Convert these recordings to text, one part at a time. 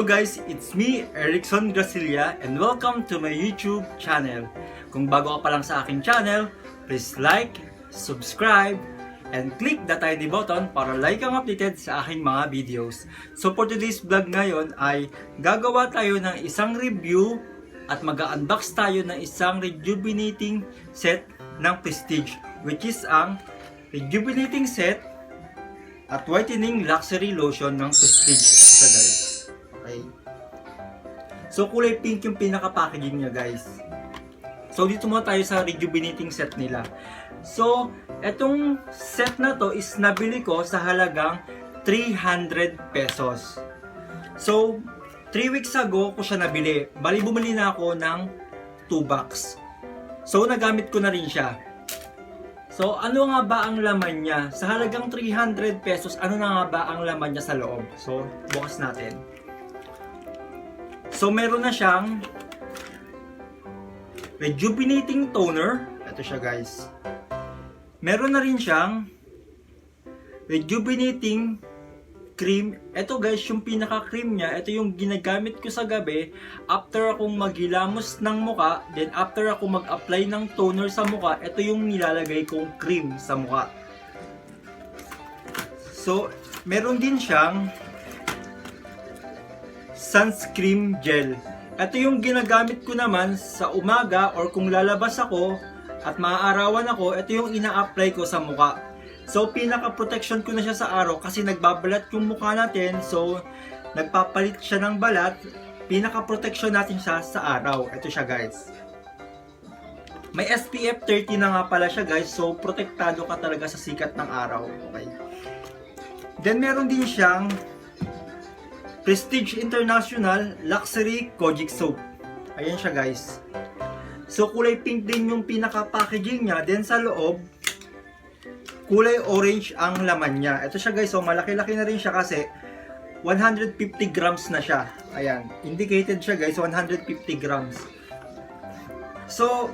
Hello guys, it's me, Erickson Gracilia, and welcome to my YouTube channel. Kung bago ka pa lang sa aking channel, please like, subscribe, and click the tiny button para like kang updated sa aking mga videos. So for today's vlog ngayon ay gagawa tayo ng isang review at mag-unbox tayo ng isang rejuvenating set ng Prestige, which is ang rejuvenating set at whitening luxury lotion ng Prestige. So guys, okay. So kulay pink yung pinaka-packaging niya guys. So dito muna tayo sa rejuvenating set nila. So etong set na to is nabili ko sa halagang 300 pesos. So 3 weeks ago ko siya nabili. Bali bumili na ako ng 2 box. So nagamit ko na rin siya. So ano nga ba ang laman niya? Sa halagang 300 pesos, ano na nga ba ang laman niya sa loob? So bukas natin. So meron na siyang rejuvenating toner. Ito siya guys. Meron na rin siyang rejuvenating cream. Ito guys, yung pinaka-cream niya. Ito yung ginagamit ko sa gabi after akong maghilamos ng muka. Then after ako mag-apply ng toner sa muka, ito yung nilalagay kong cream sa muka. So, meron din siyang sunscreen gel. Ito yung ginagamit ko naman sa umaga or kung lalabas ako at maaarawan ako, ito yung ina-apply ko sa mukha. So, pinaka-protection ko na siya sa araw kasi nagbabalat yung mukha natin. So, nagpapalit siya ng balat. Pinaka-protection natin siya sa araw. Ito siya guys. May SPF 30 na nga pala siya guys. So, protektado ka talaga sa sikat ng araw. Okay. Then, meron din siyang Prestige International Luxury Kojic Soap. Ayan siya guys. So kulay pink din yung pinaka-packaging niya. Then sa loob, kulay orange ang laman niya. Ito siya guys. So malaki-laki na rin siya kasi 150 grams na siya. Ayan. Indicated siya guys. 150 grams. So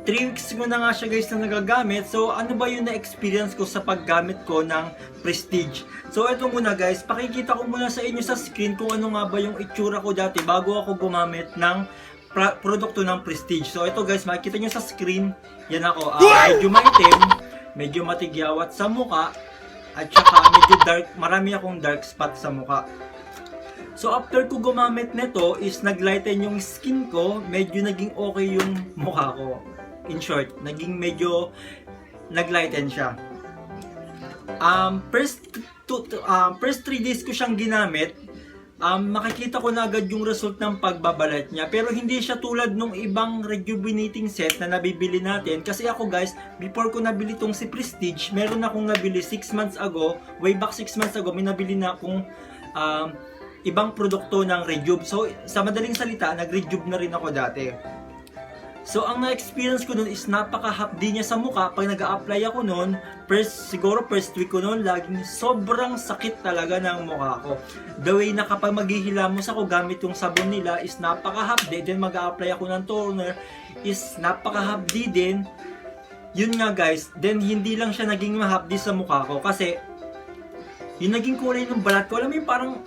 3 weeks ko na nga siya guys na nagagamit. So ano ba yung na-experience ko sa paggamit ko ng Prestige? So ito muna guys, pakikita ko muna sa inyo sa screen kung ano nga ba yung itsura ko dati bago ako gumamit ng produkto ng Prestige. So ito guys, makikita nyo sa screen, yan ako. Medyo maitim, medyo matigyawat sa muka, at saka medyo dark, marami akong dark spot sa muka. So after ko gumamit nito is naglighten yung skin ko, medyo naging okay yung mukha ko. In short, naging medyo naglighten siya. First 3 days ko siyang ginamit, makikita ko na agad yung result ng pagbabalat niya. Pero hindi siya tulad nung ibang rejuvenating set na nabibili natin. Kasi ako guys, before ko nabili tong si Prestige, meron akong nabili 6 months ago, way back 6 months ago, may nabili na akong ibang produkto ng Rejuve. So sa madaling salita, nag-Rejuve na rin ako dati. So ang na-experience ko nun is napaka-hapdi niya sa mukha. Pag nag-a-apply ako nun, siguro first week ko nun, laging sobrang sakit talaga ng mukha ko. The way na kapag maghihilamos ako gamit yung sabon nila is napaka-hapdi. Then mag-a-apply ako ng toner is napaka-hapdi din. Yun nga guys, then hindi lang siya naging mahapdi sa mukha ko kasi yung naging kulay ng balat ko, alam mo yung parang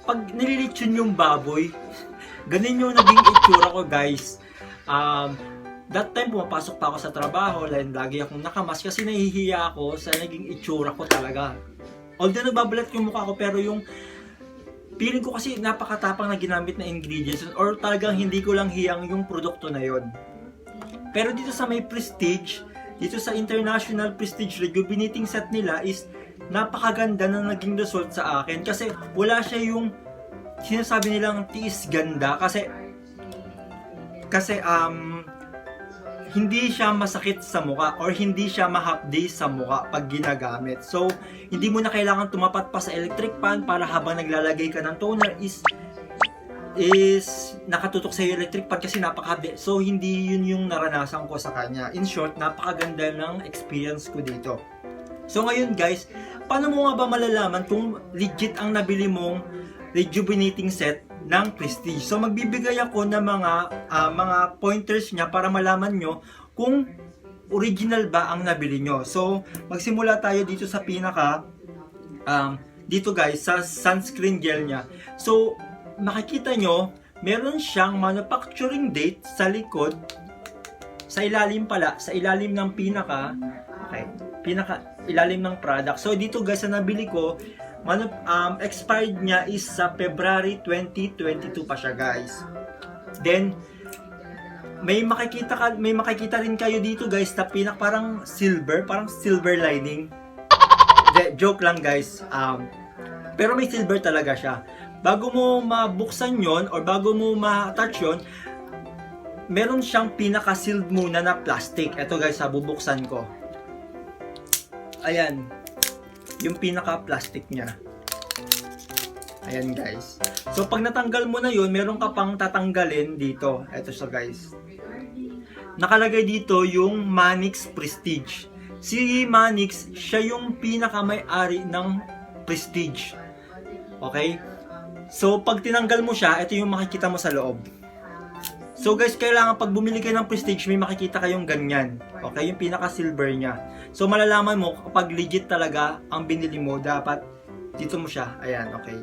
pag nililitsyon yung baboy, ganun yung naging itsura ko guys. That time pumapasok pa ako sa trabaho, lagi akong nakamas kasi nahihiya ako sa naging itsura ko talaga. Although nagbabalat yung mukha ko, pero yung feeling ko kasi napakatapang na ginamit na ingredients or talagang hindi ko lang hiyang yung produkto na yon. Pero dito sa may Prestige, dito sa International Prestige Rejuvenating Set nila is napakaganda na naging result sa akin kasi wala siya yung sinasabi nilang tiis ganda kasi hindi siya masakit sa mukha or hindi siya mahapdi sa mukha pag ginagamit. So, hindi mo na kailangan tumapat pa sa electric fan para habang naglalagay ka ng toner is nakatutok sa electric fan kasi napakahapdi. So, hindi yun yung naranasan ko sa kanya. In short, napakaganda ng experience ko dito. So, ngayon guys, paano mo nga ba malalaman kung legit ang nabili mong rejuvenating set ng Prestige? So magbibigay ako ng mga pointers niya para malaman nyo kung original ba ang nabili nyo. So magsimula tayo dito sa pinaka dito guys sa sunscreen gel niya. So makikita nyo, meron siyang manufacturing date sa likod, sa ilalim pala, sa ilalim ng pinaka ilalim ng product. So dito guys, sa nabili ko, expired niya is sa February 2022 pa siya guys. Then may makikita rin kayo dito guys na parang silver lining. Joke lang guys. Pero may silver talaga siya. Bago mo mabuksan yon or bago mo ma-touch yon, meron siyang pinaka-sealed muna na plastic. Ito guys, bubuksan ko. Ayan. Yung pinaka-plastic niya. Ayan guys. So pag natanggal mo na yun, meron ka pang tatanggalin dito. Ito siya guys. Nakalagay dito yung Manix Prestige. Si Manix, siya yung pinaka-may-ari ng Prestige. Okay? So pag tinanggal mo siya, ito yung makikita mo sa loob. So guys, kailangan pag bumili kayo ng Prestige, may makikita kayong ganyan. Okay? Yung pinaka-silver niya. So malalaman mo kapag legit talaga ang binili mo, dapat dito mo siya. Ayan, okay.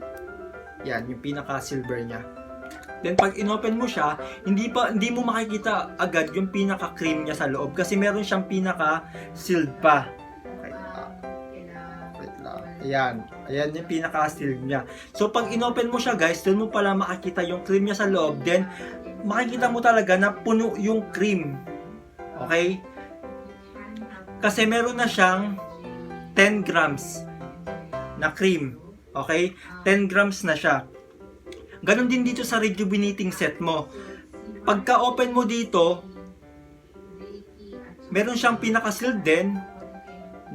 Yan, yung pinaka-silver niya. Then pag inopen mo siya, hindi mo makikita agad yung pinaka-cream niya sa loob kasi meron siyang pinaka-sealed pa. Okay. Wait lang. Ayan yung pinaka-sealed niya. So pag inopen mo siya guys, doon mo pala makikita yung cream niya sa loob. Then makikita mo talaga na puno yung cream. Okay? Kasi meron na siyang 10 grams na cream. Okay? 10 grams na siya. Ganon din dito sa rejuvenating set mo. Pagka open mo dito, meron siyang pinaka-sealed din.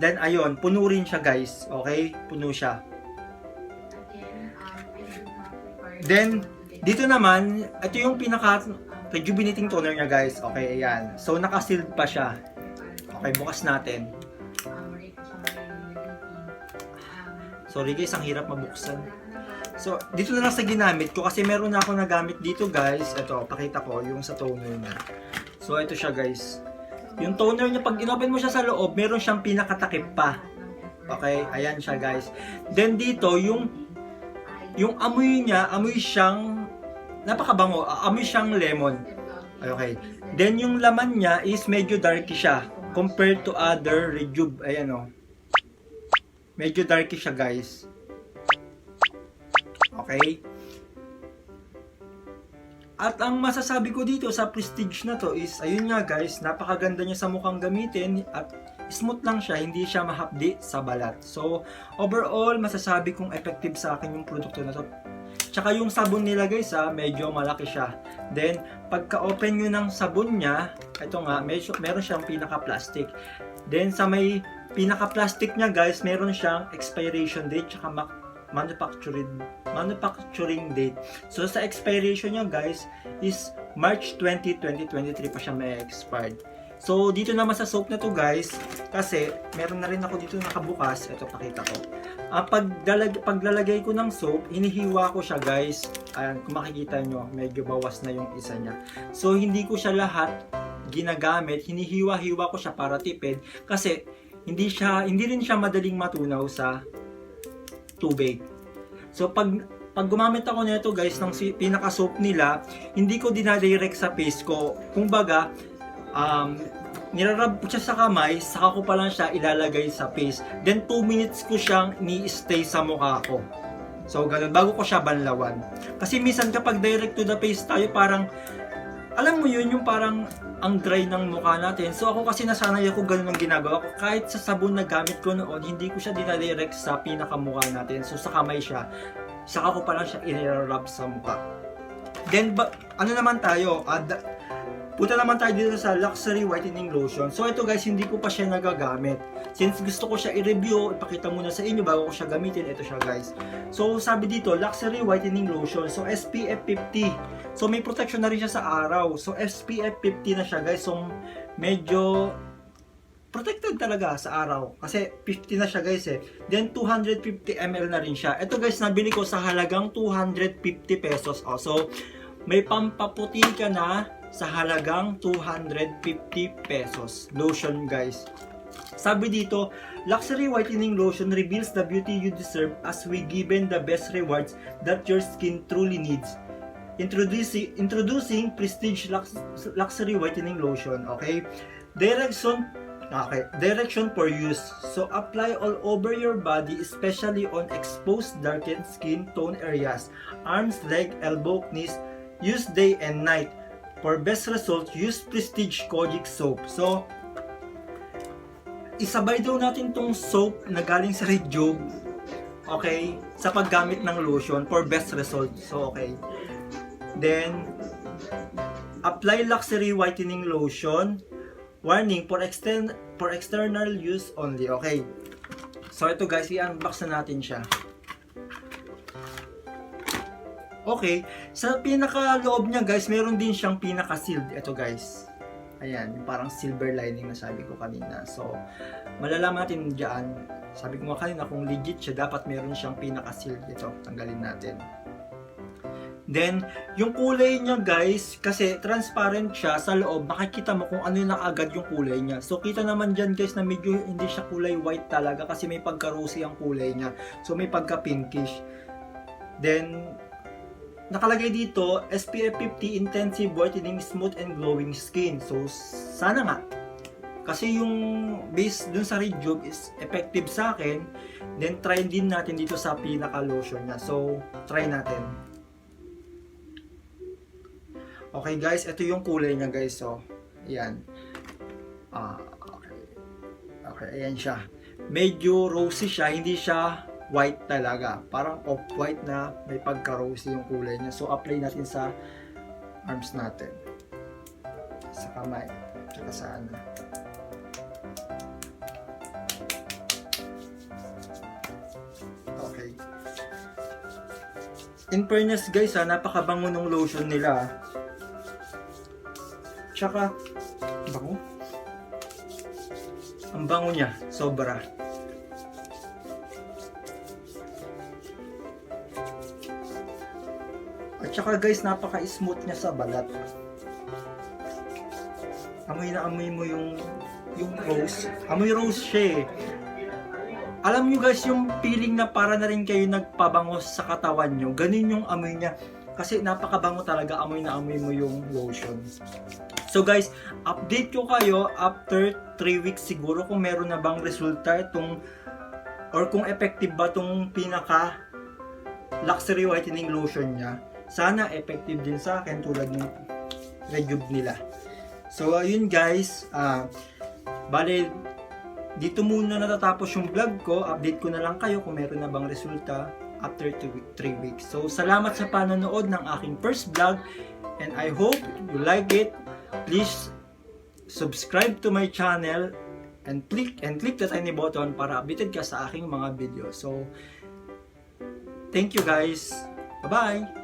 Then ayun, puno rin siya guys. Okay? Puno siya. Then dito naman, ito yung pinaka-rejuvenating toner niya guys. Okay, ayan. So naka-sealed pa siya. Okay, bukas natin. Sorry guys, ang hirap mabuksan. So, dito na lang sa ginamit ko kasi meron na ako nagamit dito guys. Ito, pakita ko yung sa toner niya. So, ito siya guys. Yung toner niya, pag inopen mo siya sa loob, meron siyang pinakatakip pa. Okay, ayan siya guys. Then dito, yung amoy niya, amoy siyang napakabango, amoy siyang lemon. Okay. Then yung laman niya is medyo darky siya compared to other Rejuve. Ayan o. Medyo darky siya guys. Okay. At ang masasabi ko dito sa Prestige na to is, ayun nga guys, napakaganda niya sa mukhang gamitin at smooth lang siya, hindi siya mahapdi sa balat. So, overall, masasabi kong effective sa akin yung produkto na to. Tsaka yung sabon nila guys medyo malaki siya. Then, pagka-open nyo ng sabon niya, ito nga, meron siyang pinaka-plastic. Then, sa may pinaka-plastic niya guys, meron siyang expiration date tsaka manufacturing date. So sa expiration niya guys is March 20, 2023 pa siya may expired. So dito naman sa soap na to guys, kasi meron na rin ako dito nakabukas. Ito, pakita ko. Paglalagay ko ng soap, hinihiwa ko siya guys. Ayan, kung makikita nyo, medyo bawas na yung isa niya. So hindi ko siya lahat ginagamit, hinihiwa-hiwa ko siya para tipid kasi hindi rin siya madaling matunaw sa tubig. So pag gumamit ako nito guys ng pinaka soap nila, hindi ko dinadirect sa face ko. Kumbaga, nirarab ko siya sa kamay, saka ko pa lang siya ilalagay sa face. Then 2 minutes ko siyang ni-stay sa mukha ko. So ganun, bago ko siya banlawan. Kasi minsan kapag direct to the face tayo, parang alam mo yun, yung parang ang dry ng mukha natin. So ako kasi nasanay ako, ganun ang ginagawa ko. Kahit sa sabon na gamit ko noon, hindi ko siya dinadirect sa pinakamukha natin. So sa kamay siya, saka ko pa lang siya i-rub sa mukha. Then, ano naman tayo? Punta naman tayo dito sa Luxury Whitening Lotion. So ito guys, hindi ko pa siya nagagamit. Since gusto ko siya i-review, ipakita muna sa inyo bago ko siya gamitin. Ito siya guys. So sabi dito, Luxury Whitening Lotion. So SPF 50. So may protection na rin siya sa araw. So SPF 50 na siya guys. So medyo protected talaga sa araw. Kasi 50 na siya guys eh. Then 250 ml na rin siya. Ito guys, nabili ko sa halagang 250 pesos. Oh, so may pampaputi ka na sa halagang 250 pesos. Lotion guys. Sabi dito, luxury whitening lotion reveals the beauty you deserve as we given the best rewards that your skin truly needs. Introducing Prestige Luxury Whitening Lotion. Okay? Direction for use. So apply all over your body, especially on exposed darkened skin tone areas, arms, leg, elbow, knees. Use day and night. For best results, use Prestige Kojic soap. So isabay daw natin tong soap na galing sa Rejuve, okay, sa paggamit ng lotion for best result. So okay. Then apply luxury whitening lotion. Warning, for external use only. Okay. So ito guys, i-unbox na natin siya. Okay, sa pinaka-loob niya guys, meron din siyang pinaka-sealed. Ito guys. Ayan, yung parang silver lining na sabi ko kanina. So, malalaman natin dyan. Sabi ko nga kanina, kung legit siya, dapat meron siyang pinaka-sealed. Ito, tanggalin natin. Then, yung kulay niya guys, kasi transparent siya sa loob, makikita mo kung ano na agad yung kulay niya. So, kita naman dyan guys na medyo hindi siya kulay white talaga kasi may pagka-rosy ang kulay niya. So, may pagka-pinkish. Then, nakalagay dito, SPF 50 Intensive Whitening Smooth and Glowing Skin. So, sana nga. Kasi yung base dun sa Rejuve is effective sa akin. Then, try din natin dito sa pinaka-lotion niya. So, try natin. Okay guys, ito yung kulay niya guys. So, ayan. Okay, ayan siya. Medyo rosy siya, hindi siya white talaga. Parang off-white na may pagka-rosy yung kulay niya. So, apply natin sa arms natin. Sa kamay. Tsaka sa ano. Okay. In fairness guys napakabango ng lotion nila. Tsaka, bango. Ang bango niya. Sobra. At saka guys, napaka-smooth niya sa balat. Amoy na amoy mo yung rose. Amoy rose siya eh. Alam nyo guys, yung feeling na para na rin kayo nagpabango sa katawan nyo, ganun yung amoy niya. Kasi napakabango talaga, amoy na amoy mo yung lotion. So guys, update ko kayo after 3 weeks siguro kung meron na bang resulta itong, or kung effective ba itong pinaka luxury whitening lotion niya. Sana effective din sa akin tulad ng Rejuve nila. So ayun guys, bale dito muna natatapos yung vlog ko. Update ko na lang kayo kung meron na bang resulta after 3 weeks. So salamat sa panonood ng aking first vlog and I hope you like it. Please subscribe to my channel and click the tiny button para updated ka sa aking mga video. So thank you guys. Bye-bye.